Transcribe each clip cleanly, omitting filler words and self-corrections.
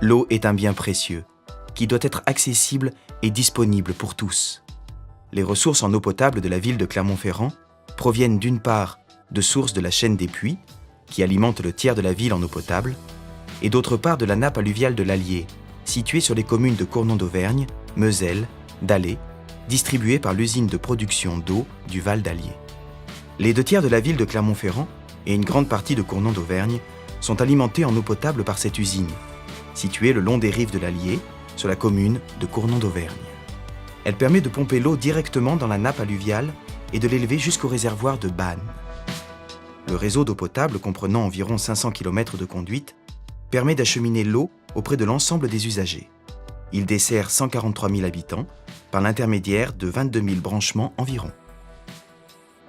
L'eau est un bien précieux, qui doit être accessible et disponible pour tous. Les ressources en eau potable de la ville de Clermont-Ferrand proviennent d'une part de sources de la chaîne des puits, qui alimente le tiers de la ville en eau potable, et d'autre part de la nappe alluviale de l'Allier, située sur les communes de Cournon d'Auvergne, Meusel, d'Alais, distribuée par l'usine de production d'eau du Val d'Allier. Les 2 tiers de la ville de Clermont-Ferrand et une grande partie de Cournon d'Auvergne sont alimentés en eau potable par cette usine, située le long des rives de l'Allier, sur la commune de Cournon d'Auvergne. Elle permet de pomper l'eau directement dans la nappe alluviale et de l'élever jusqu'au réservoir de Bannes. Le réseau d'eau potable, comprenant environ 500 km de conduite, permet d'acheminer l'eau auprès de l'ensemble des usagers. Il dessert 143 000 habitants par l'intermédiaire de 22 000 branchements environ.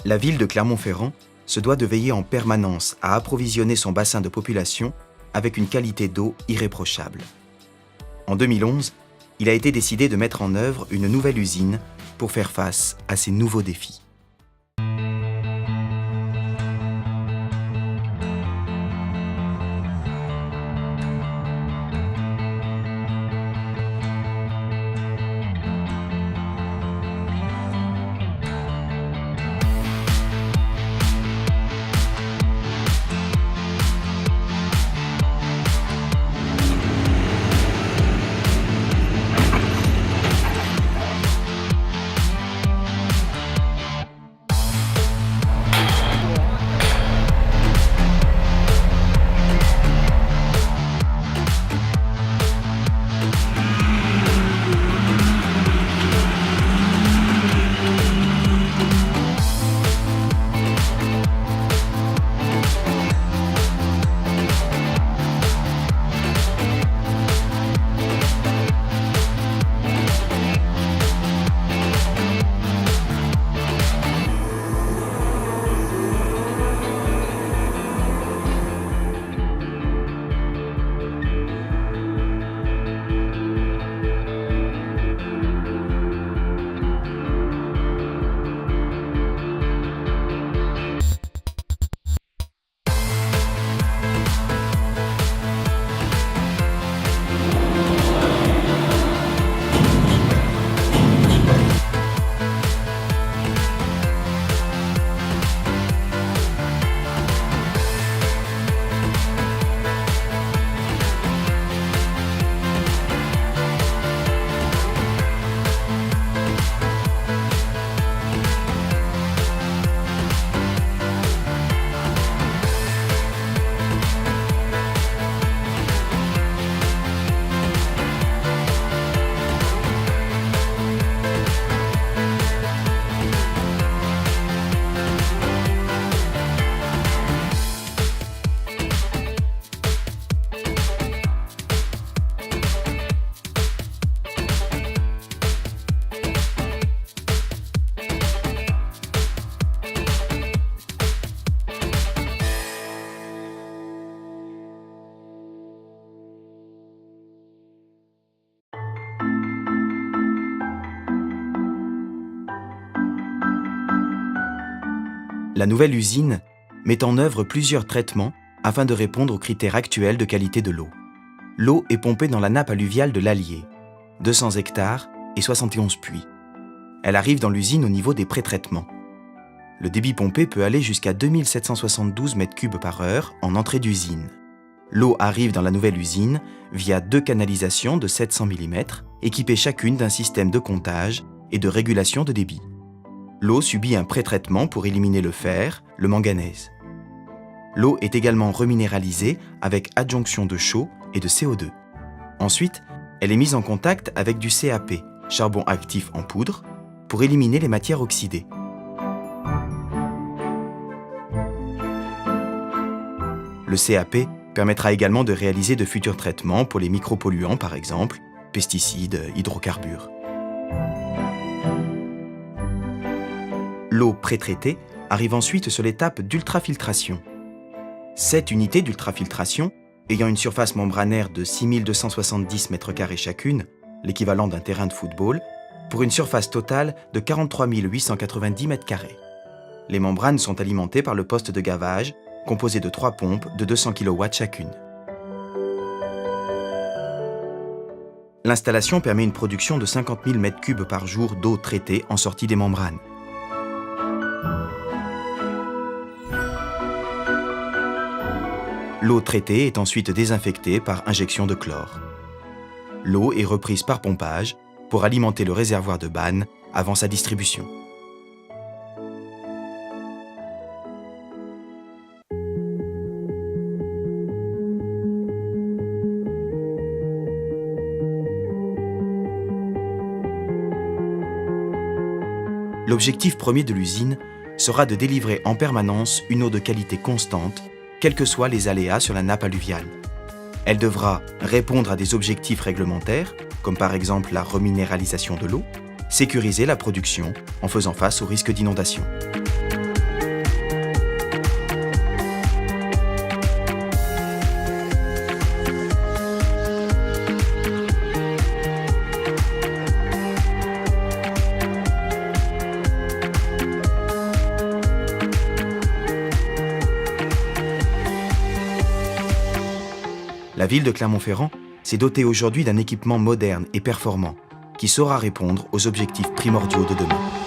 La ville de Clermont-Ferrand se doit de veiller en permanence à approvisionner son bassin de population avec une qualité d'eau irréprochable. En 2011, il a été décidé de mettre en œuvre une nouvelle usine pour faire face à ces nouveaux défis. La nouvelle usine met en œuvre plusieurs traitements afin de répondre aux critères actuels de qualité de l'eau. L'eau est pompée dans la nappe alluviale de l'Allier, 200 hectares et 71 puits. Elle arrive dans l'usine au niveau des pré-traitements. Le débit pompé peut aller jusqu'à 2772 m3 par heure en entrée d'usine. L'eau arrive dans la nouvelle usine via 2 canalisations de 700 mm, équipées chacune d'un système de comptage et de régulation de débit. L'eau subit un pré-traitement pour éliminer le fer, le manganèse. L'eau est également reminéralisée avec adjonction de chaux et de CO2. Ensuite, elle est mise en contact avec du CAP, charbon actif en poudre, pour éliminer les matières oxydées. Le CAP permettra également de réaliser de futurs traitements pour les micropolluants, par exemple, pesticides, hydrocarbures. L'eau pré-traitée arrive ensuite sur l'étape d'ultrafiltration. 7 unités d'ultrafiltration, ayant une surface membranaire de 6270 m2 chacune, l'équivalent d'un terrain de football, pour une surface totale de 43 890 m2. Les membranes sont alimentées par le poste de gavage, composé de 3 pompes de 200 kW chacune. L'installation permet une production de 50 000 m3 par jour d'eau traitée en sortie des membranes. L'eau traitée est ensuite désinfectée par injection de chlore. L'eau est reprise par pompage pour alimenter le réservoir de Bannes avant sa distribution. L'objectif premier de l'usine sera de délivrer en permanence une eau de qualité constante, quels que soient les aléas sur la nappe alluviale. Elle devra répondre à des objectifs réglementaires, comme par exemple la reminéralisation de l'eau, sécuriser la production en faisant face au risque d'inondation. La ville de Clermont-Ferrand s'est dotée aujourd'hui d'un équipement moderne et performant qui saura répondre aux objectifs primordiaux de demain.